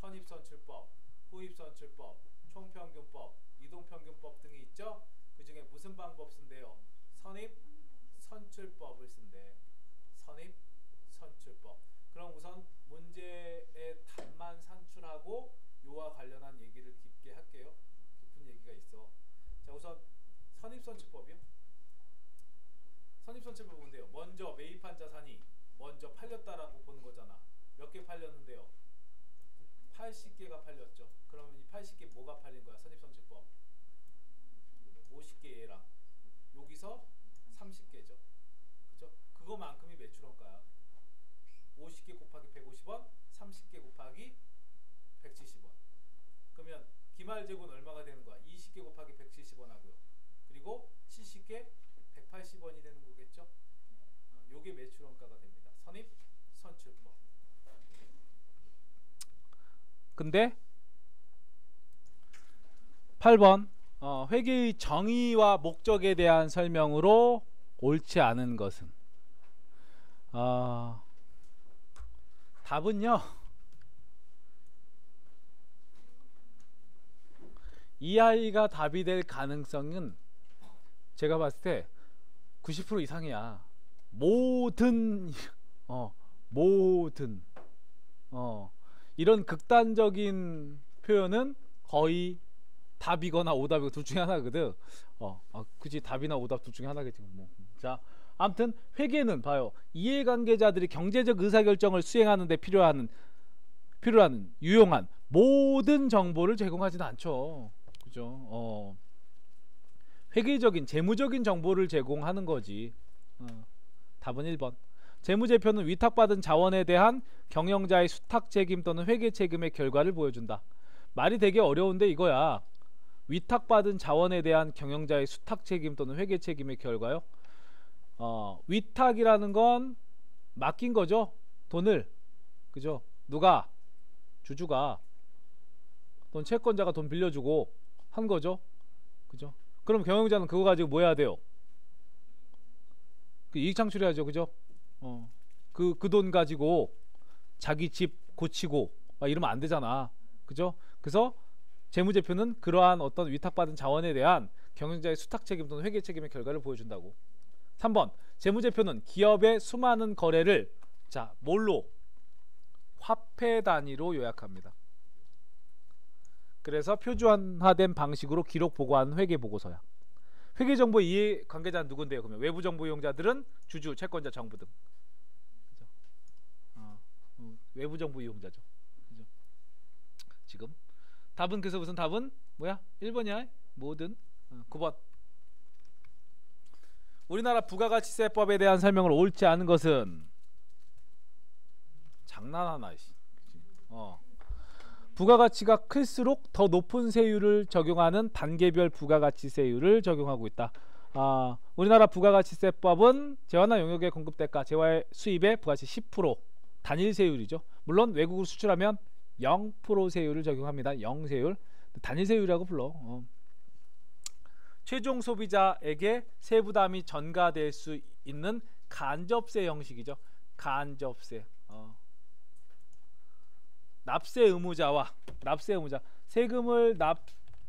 선입선출법, 후입선출법, 총평균법, 이동평균법 등이 있죠. 그 중에 무슨 방법 쓴대요? 선입선출법을 쓴대. 선입선출법. 그럼 우선 문제의 답만 산출하고 요와 관련한 얘기를 깊게 할게요. 깊은 얘기가 있어. 자, 우선 선입선출법이요. 선입선출법 뭔데요? 먼저 매입한 자산이 먼저 팔렸다라고 보는 거잖아. 몇 개 팔렸는데요? 80개가 팔렸죠. 그러면 이 80개 뭐가 팔린 거야? 선입선출법 50개 얘랑 여기서 30개죠. 그죠? 그거만큼이 매출원가야. 50개 곱하기 150원, 30개 곱하기 170원. 그러면 기말 재고는 얼마가 되는 거야? 20개 곱하기 170원 하고요. 그리고 70개 180원이 되는 거겠죠? 요게 매출원가가 됩니다. 선입선출법. 근데 8번 회계의 정의와 목적에 대한 설명으로 옳지 않은 것은 답은요, 이 아이가 답이 될 가능성은 제가 봤을 때 90% 이상이야. 모든 이런 극단적인 표현은 거의 답이거나 오답이고 둘 중에 하나거든. 그치, 답이나 오답 둘 중에 하나겠지 뭐. 자, 아무튼 회계는 봐요, 이해관계자들이 경제적 의사결정을 수행하는 데 필요한 유용한 모든 정보를 제공하지는 않죠. 그죠? 회계적인 재무적인 정보를 제공하는 거지. 답은 1번. 재무제표는 위탁받은 자원에 대한 경영자의 수탁 책임 또는 회계 책임의 결과를 보여준다. 말이 되게 어려운데 이거야. 위탁받은 자원에 대한 경영자의 수탁 책임 또는 회계 책임의 결과요. 위탁이라는 건 맡긴 거죠. 돈을. 그죠? 누가? 주주가. 돈 채권자가 돈 빌려주고 한 거죠. 그죠? 그럼 경영자는 그거 가지고 뭐 해야 돼요? 이익 창출해야죠. 그죠? 그 돈 가지고 자기 집 고치고 막 이러면 안 되잖아. 그죠? 그래서 재무제표는 그러한 어떤 위탁받은 자원에 대한 경영자의 수탁 책임 또는 회계 책임의 결과를 보여준다고. 3번. 재무제표는 기업의 수많은 거래를 뭘로? 화폐 단위로 요약합니다. 그래서 표준화된 방식으로 기록 보고하는 회계 보고서야. 회계정보 이해관계자는 누군데요? 그러면 외부정보 이용자들은 주주, 채권자, 정부 등. 그죠? 외부정보 이용자죠. 그죠? 지금 답은, 그래서 무슨 답은 뭐야? 1번이야. 모든. 9번. 우리나라 부가가치세법에 대한 설명을 옳지 않은 것은 장난하나. 부가가치가 클수록 더 높은 세율을 적용하는 단계별 부가가치세율을 적용하고 있다. 우리나라 부가가치세법은 재화나 용역의 공급대가, 재화의 수입의 부가가치 10% 단일 세율이죠. 물론 외국으로 수출하면 0% 세율을 적용합니다. 0세율. 단일 세율이라고 불러. 최종 소비자에게 세부담이 전가될 수 있는 간접세 형식이죠. 간접세. 납세 의무자와 납세 의무자, 세금을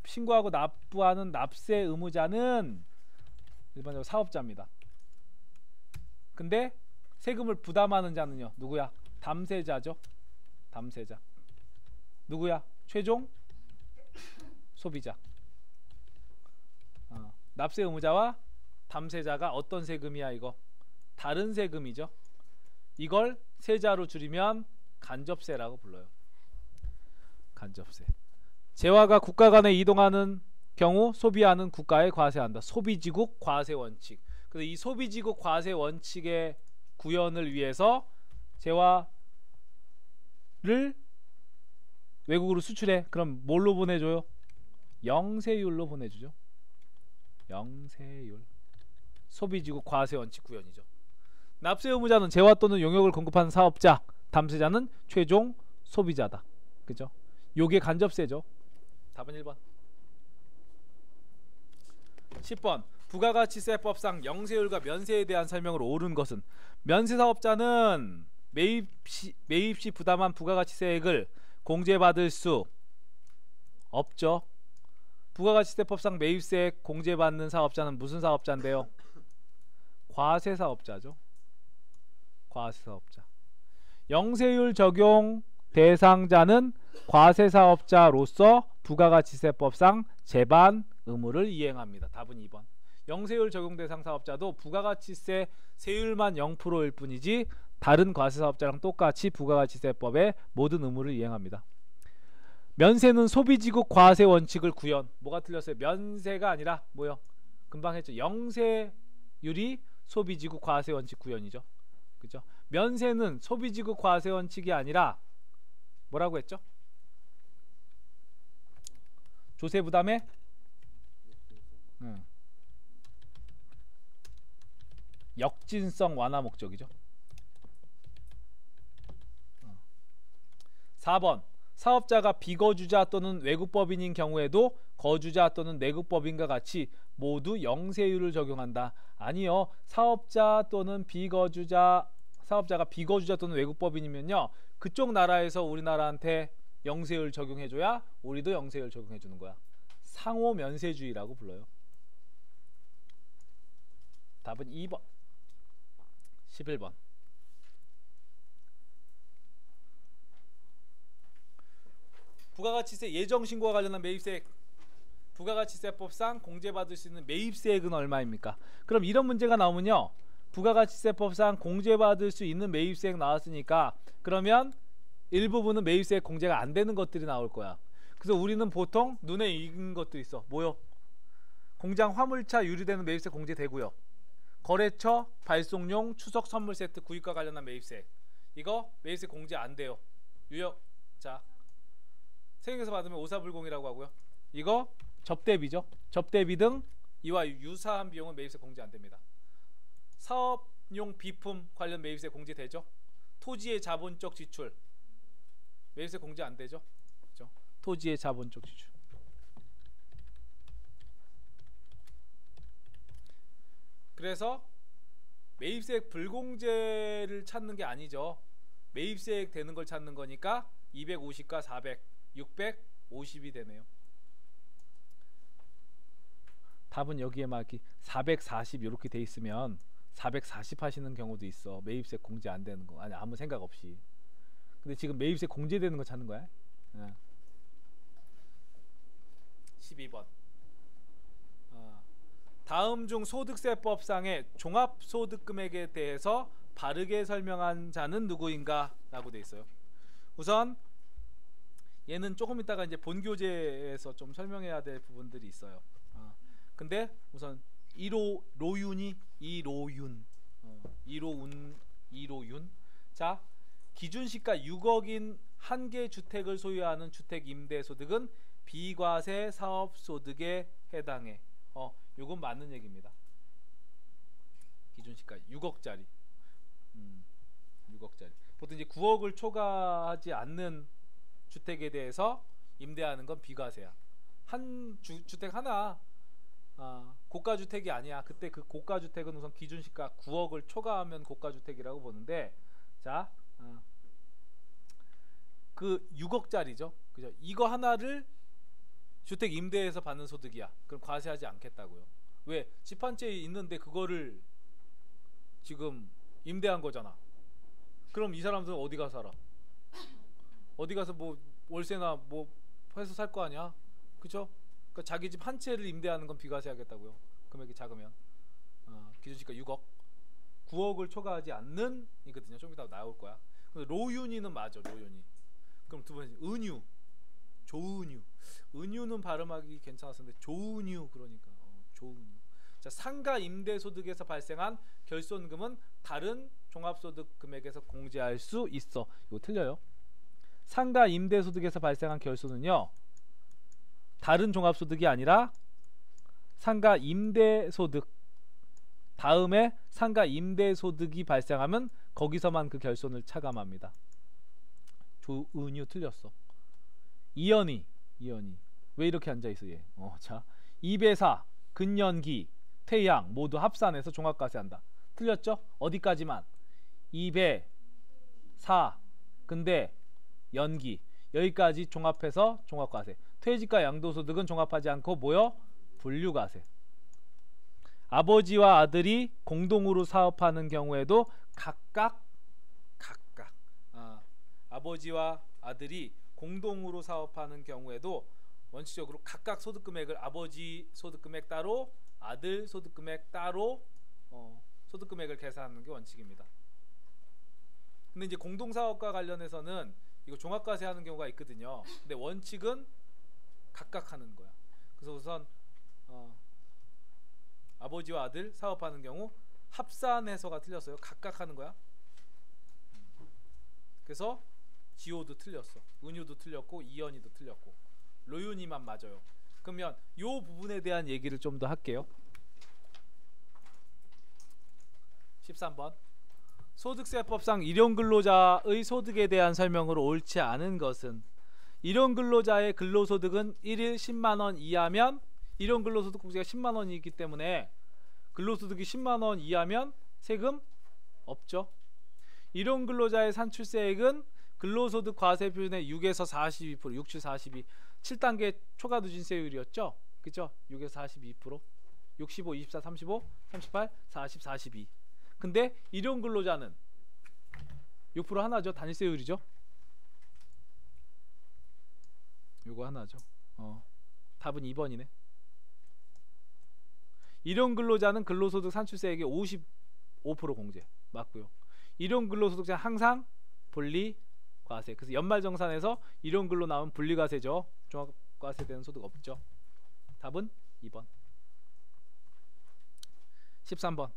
신고하고 납부하는 납세 의무자는 일반적으로 사업자입니다. 근데 세금을 부담하는 자는요, 누구야? 담세자죠. 담세자. 누구야? 최종 소비자. 납세 의무자와 담세자가 어떤 세금이야? 이거 다른 세금이죠. 이걸 세자로 줄이면 간접세라고 불러요. 간접세. 재화가 국가 간에 이동하는 경우 소비하는 국가에 과세한다. 소비지국 과세 원칙. 그래서 이 소비지국 과세 원칙의 구현을 위해서 재화를 외국으로 수출해. 그럼 뭘로 보내줘요? 영세율로 보내주죠. 영세율. 소비지국 과세 원칙 구현이죠. 납세 의무자는 재화 또는 용역을 공급하는 사업자, 담세자는 최종 소비자다. 그죠? 요게 간접세죠. 답은 1번. 10번. 부가가치세법상 영세율과 면세에 대한 설명으로 옳은 것은, 면세사업자는 매입시 부담한 부가가치세액을 공제받을 수 없죠. 부가가치세법상 매입세액 공제받는 사업자는 무슨 사업자인데요? 과세사업자죠. 과세사업자. 영세율 적용 대상자는 과세사업자로서 부가가치세법상 제반 의무를 이행합니다. 답은 2번. 영세율 적용 대상 사업자도 부가가치세 세율만 0%일 뿐이지 다른 과세사업자랑 똑같이 부가가치세법의 모든 의무를 이행합니다. 면세는 소비지국 과세 원칙을 구현. 뭐가 틀렸어요? 면세가 아니라 뭐요? 금방 했죠. 영세율이 소비지국 과세 원칙 구현이죠. 그죠? 면세는 소비지국 과세 원칙이 아니라 뭐라고 했죠? 조세 부담의 역진성 완화 목적이죠. 4번. 사업자가 비거주자 또는 외국법인인 경우에도 거주자 또는 내국법인과 같이 모두 영세율을 적용한다. 아니요. 사업자가 비거주자 또는 외국법인이면요, 그쪽 나라에서 우리나라한테 영세율 적용해줘야 우리도 영세율 적용해주는 거야. 상호 면세주의라고 불러요. 답은 2번. 11번. 부가가치세 예정신고와 관련한 매입세액, 부가가치세법상 공제받을 수 있는 매입세액은 얼마입니까? 그럼 이런 문제가 나오면요, 부가가치세법상 공제받을 수 있는 매입세액 나왔으니까 그러면 일부분은 매입세액 공제가 안 되는 것들이 나올 거야. 그래서 우리는 보통 눈에 익은 것도 있어. 뭐요? 공장 화물차 유류되는 매입세액 공제되고요. 거래처 발송용 추석 선물 세트 구입과 관련한 매입세액, 이거 매입세액 공제 안 돼요. 유역. 자, 세금에서 받으면 오사불공이라고 하고요. 이거 접대비죠. 접대비 등 이와 유사한 비용은 매입세 공제 안 됩니다. 사업용 비품 관련 매입세 공제되죠. 토지의 자본적 지출 매입세 공제 안 되죠. 그렇죠? 토지의 자본적 지출. 그래서 매입세액 불공제를 찾는 게 아니죠. 매입세액 되는 걸 찾는 거니까 250과 400, 650이 되네요. 답은 여기에 막 440 이렇게 돼 있으면 440 하시는 경우도 있어. 매입세 공제 안 되는 거. 아니, 아무 생각 없이. 근데 지금 매입세 공제되는 거 찾는 거야. 12번. 다음 중 소득세법상의 종합소득금액에 대해서 바르게 설명한 자는 누구인가? 라고 돼 있어요. 우선 얘는 조금 이따가 이제 본교재에서 좀 설명해야 될 부분들이 있어요. 근데 우선 이로윤. 자, 기준시가 6억인 한 개 주택을 소유하는 주택 임대 소득은 비과세 사업 소득에 해당해. 요건 맞는 얘기입니다. 기준시가 6억짜리. 6억짜리. 보통 이제 9억을 초과하지 않는 주택에 대해서 임대하는 건 비과세야. 한 주택 하나 고가주택이 아니야. 그때 그 고가주택은 우선 기준시가 9억을 초과하면 고가주택이라고 보는데, 자, 그 6억짜리죠. 그죠? 이거 하나를 주택 임대에서 받는 소득이야. 그럼 과세하지 않겠다고요. 왜? 집 한 채 있는데 그거를 지금 임대한 거잖아. 그럼 이 사람들은 어디 가서 살아? 어디 가서 뭐 월세나 뭐 해서 살 거 아니야? 그죠? 그러니까 자기 집 한 채를 임대하는 건 비과세하겠다고요. 금액이 작으면 기준시가 6억, 9억을 초과하지 않는 이거든요. 좀 이따 나올 거야. 근데 로윤이는 맞아. 로윤이. 그럼 두 번째 은유, 조은유. 은유는 발음하기 괜찮았었는데 조은유 그러니까 조은유. 자, 상가 임대소득에서 발생한 결손금은 다른 종합소득 금액에서 공제할 수 있어. 이거 틀려요. 상가 임대소득에서 발생한 결손은요, 다른 종합소득이 아니라 상가 임대소득 다음에 상가 임대소득이 발생하면 거기서만 그 결손을 차감합니다. 조은유 틀렸어. 이연희 왜 이렇게 앉아있어 얘. 자, 2배사 근년기 태양 모두 합산해서 종합과세한다. 틀렸죠? 어디까지만? 2배 4 근데 연기 여기까지 종합해서 종합과세. 퇴직과 양도소득은 종합하지 않고 뭐요? 분류과세. 아버지와 아들이 공동으로 사업하는 경우에도 각각 아버지와 아들이 공동으로 사업하는 경우에도 원칙적으로 각각 소득금액을 아버지 소득금액 따로 아들 소득금액 따로 소득금액을 계산하는 게 원칙입니다. 근데 이제 공동사업과 관련해서는 이거 종합과세 하는 경우가 있거든요. 근데 원칙은 각각 하는 거야. 그래서 우선 아버지와 아들 사업하는 경우 합산해서가 틀렸어요. 각각 하는 거야. 그래서 지호도 틀렸어. 은유도 틀렸고 이연희도 틀렸고 로윤이만 맞아요. 그러면 요 부분에 대한 얘기를 좀 더 할게요. 13번 소득세법상 일용근로자의 소득에 대한 설명으로 옳지 않은 것은 일용근로자의 근로소득은 1일 10만원 이하면 일용근로소득 공제가 10만원이기 때문에 근로소득이 10만원 이하면 세금 없죠. 일용근로자의 산출세액은 근로소득 과세 표준의 6에서 42%, 67, 42, 7단계 초과 누진세율이었죠. 그죠? 6에서 42%, 65, 24, 35, 38, 40, 42. 근데 일용근로자는 6% 하나죠. 단일세율이죠. 요거 하나죠. 답은 2번이네. 일용근로자는 근로소득 산출세액의 55% 공제 맞고요. 일용근로소득자는 항상 분리과세. 그래서 연말정산에서 일용근로 나오면 분리과세죠. 종합과세되는 소득 없죠. 답은 2번. 13번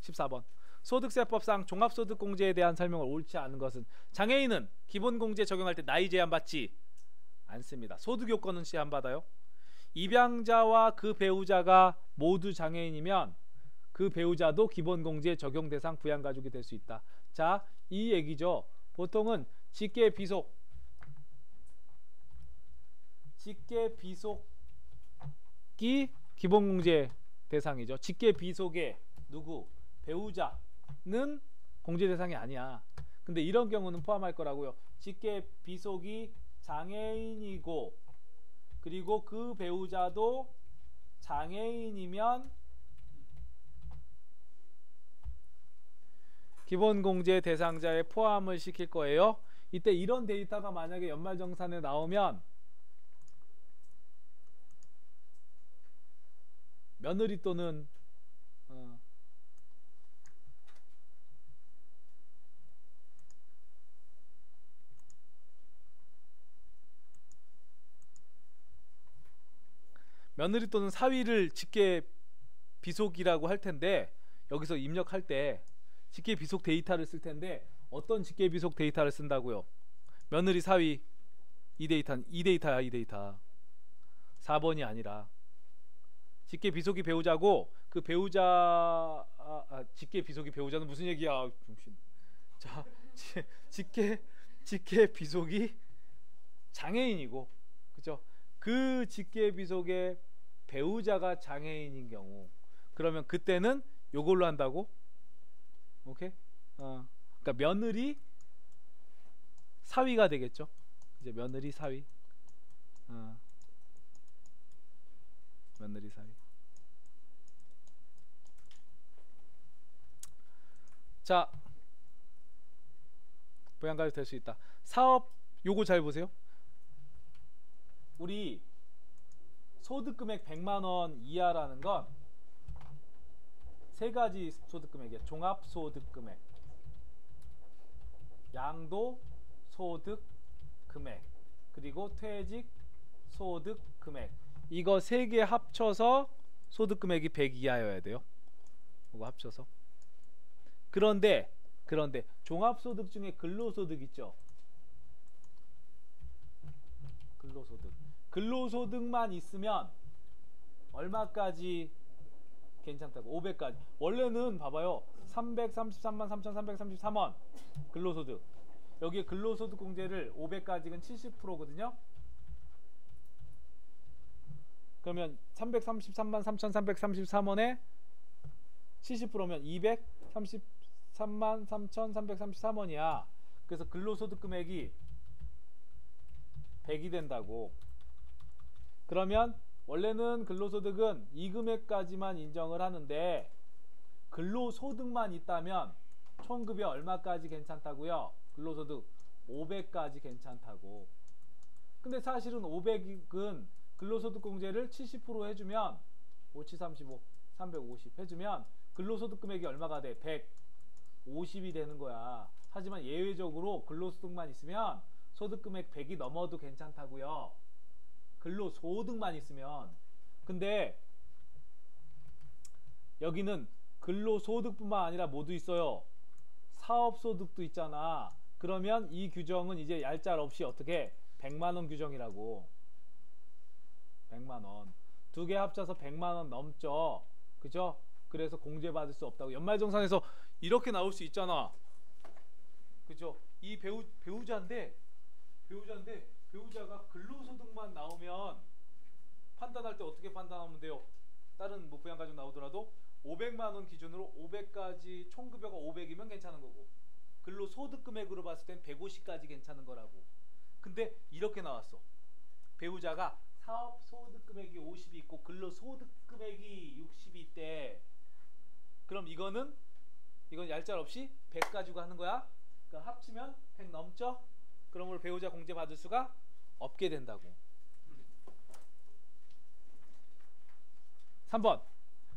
14번 소득세법상 종합소득공제에 대한 설명을 옳지 않은 것은 장애인은 기본공제 적용할 때 나이 제한 받지 않습니다. 소득요건은 제한받아요. 입양자와 그 배우자가 모두 장애인이면 그 배우자도 기본공제 적용 대상 부양가족이 될 수 있다. 자, 이 얘기죠. 보통은 직계비속이 기본공제 대상이죠. 직계비속의 누구? 배우자는 공제 대상이 아니야. 근데 이런 경우는 포함할 거라고요. 직계비속이 장애인이고 그리고 그 배우자도 장애인이면 기본공제 대상자에 포함을 시킬 거예요. 이때 이런 데이터가 만약에 연말정산에 나오면 며느리 또는 사위를 직계비속이라고 할 텐데 여기서 입력할 때 직계비속 데이터를 쓸 텐데 어떤 직계비속 데이터를 쓴다고요? 며느리 사위 이 데이터야. 4번이 아니라 직계비속이 배우자고 그 배우자 직계비속이 배우자는 무슨 얘기야? 자, 직계비속이 장애인이고 그죠? 그 직계비속의 배우자가 장애인인 경우 그러면 그때는 요걸로 한다고? 오케이? 그러니까 며느리 사위가 되겠죠. 이제 며느리 사위. 며느리 사위. 자, 부양가족 될 수 있다. 사업 요거 잘 보세요. 우리 소득금액 100만 원 이하라는 건 세 가지 소득금액이야. 종합소득금액, 양도소득금액, 그리고 퇴직소득금액. 이거 세 개 합쳐서 소득금액이 100 이하여야 돼요. 이거 합쳐서. 그런데 종합소득 중에 근로소득 있죠. 근로소득만 있으면 얼마까지 괜찮다고? 500까지. 원래는 봐봐요. 333만 3,333원 근로소득. 여기에 근로소득 공제를 500까지는 70%거든요. 그러면 333만 3,333원에 70%면 233만 3,333원이야. 그래서 근로소득 금액이 100이 된다고. 그러면 원래는 근로소득은 이 금액까지만 인정을 하는데 근로소득만 있다면 총급여 얼마까지 괜찮다고요? 근로소득 500까지 괜찮다고. 근데 사실은 500은 근로소득 공제를 70% 해주면 5735 350 해주면 근로소득 금액이 얼마가 돼? 150이 되는 거야. 하지만 예외적으로 근로소득만 있으면 소득금액 100이 넘어도 괜찮다고요. 근로소득만 있으면. 근데 여기는 근로소득뿐만 아니라 뭐도 있어요? 사업소득도 있잖아. 그러면 이 규정은 이제 얄짤 없이 어떻게 100만원 규정이라고. 100만원 두 개 합쳐서 100만원 넘죠. 그죠? 그래서 공제받을 수 없다고. 연말정산에서 이렇게 나올 수 있잖아. 그죠? 이 배우자가 근로소득만 나오면 판단할 때 어떻게 판단하면 돼요? 다른 뭐 부양가족 나오더라도 500만원 기준으로 500까지 총급여가 500이면 괜찮은 거고, 근로소득 금액으로 봤을 땐 150까지 괜찮은 거라고. 근데 이렇게 나왔어. 배우자가 사업소득 금액이 50이 있고 근로소득 금액이 60이 있대. 그럼 이건 얄짤 없이 100 가지고 하는 거야. 그러니까 합치면 100 넘죠? 그러므로 배우자 공제 받을 수가 없게 된다고. 3번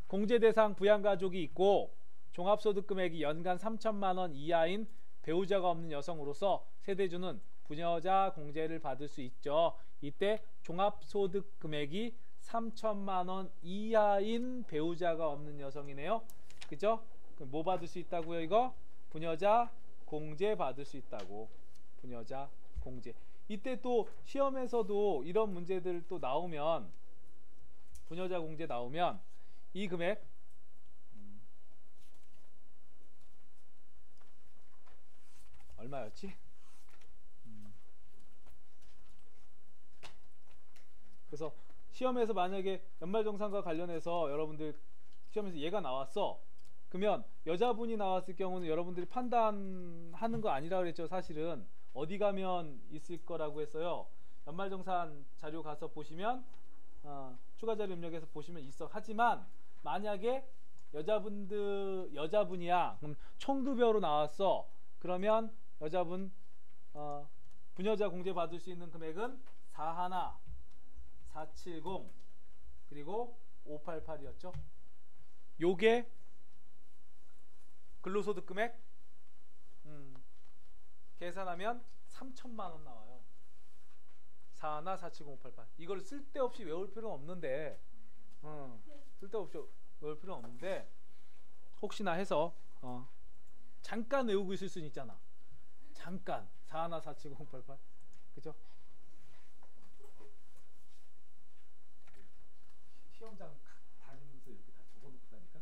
공제 대상 부양가족이 있고 종합소득 금액이 연간 3천만 원 이하인 배우자가 없는 여성으로서 세대주는 부녀자 공제를 받을 수 있죠. 이때 종합소득 금액이 3천만 원 이하인 배우자가 없는 여성이네요. 그죠? 그럼 뭐 받을 수 있다고요? 이거 부녀자 공제 받을 수 있다고. 부녀자 공제. 이때 또 시험에서도 이런 문제들 또 나오면, 부녀자 공제 나오면 이 금액 얼마였지? 그래서 시험에서 만약에 연말정산과 관련해서 여러분들 시험에서 얘가 나왔어. 그러면 여자분이 나왔을 경우는 여러분들이 판단하는 거 아니라 그랬죠. 사실은 어디 가면 있을 거라고 했어요. 연말정산 자료 가서 보시면 추가 자료 입력해서 보시면 있어. 하지만 만약에 여자분이야. 그럼 총급여로 나왔어. 그러면 여자분 부녀자 공제 받을 수 있는 금액은 41, 470 그리고 588이었죠. 요게 근로소득 금액 계산하면 3천만 원 나와요. 41, 470, 588. 이걸 쓸데없이 외울 필요는 없는데 쓸데없이 외울 필요는 없는데 혹시나 해서 잠깐 외우고 있을 수는 있잖아. 잠깐 41, 470, 588. 그죠? 시험장 다니면서 이렇게 다 적어놓다니까.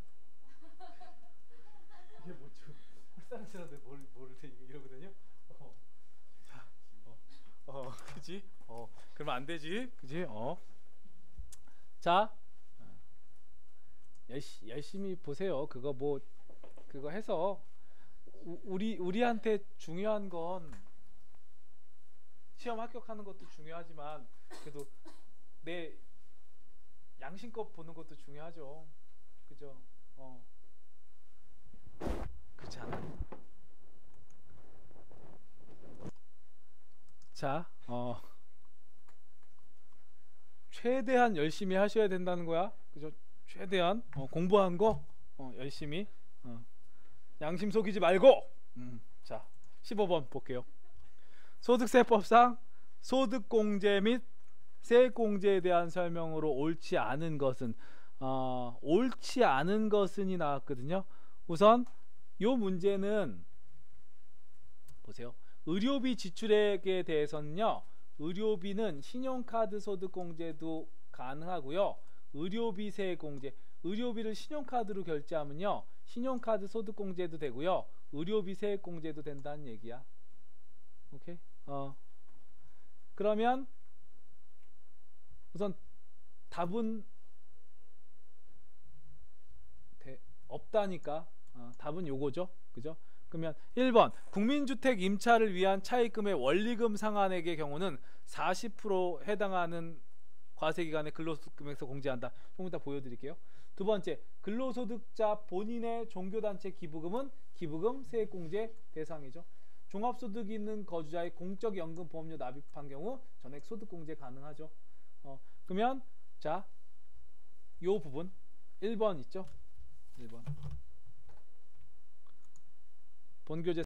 이게 뭐죠? 학생 사람들 뭐를 이러거든요. 그지? 그러면 안 되지, 그지? 자, 열심히 보세요. 그거 그거 해서 우리한테 중요한 건 시험 합격하는 것도 중요하지만 그래도 내 양심껏 보는 것도 중요하죠. 그죠? 그렇지 않아? 자, 최대한 열심히 하셔야 된다는 거야. 그죠? 최대한 공부한 거 열심히 양심 속이지 말고. 자, 15번 볼게요. 소득세법상 소득공제 및 세액공제에 대한 설명으로 옳지 않은 것은 옳지 않은 것은이 나왔거든요. 우선 요 문제는 보세요. 의료비 지출액에 대해서는요, 의료비는 신용카드 소득공제도 가능하고요, 의료비 세액공제, 의료비를 신용카드로 결제하면요 신용카드 소득공제도 되고요, 의료비 세액공제도 된다는 얘기야. 오케이? 그러면 우선 답은 없다니까 답은 요거죠. 그죠? 그러면 1번 국민주택 임차를 위한 차입금의 원리금 상환액의 경우는 40% 해당하는 과세기간에 근로소득금액에서 공제한다. 조금 이따 보여드릴게요. 두 번째, 근로소득자 본인의 종교단체 기부금은 기부금 세액공제 대상이죠. 종합소득이 있는 거주자의 공적연금보험료 납입한 경우 전액 소득공제 가능하죠. 그러면 자, 요 부분 1번 있죠? 1번 본교재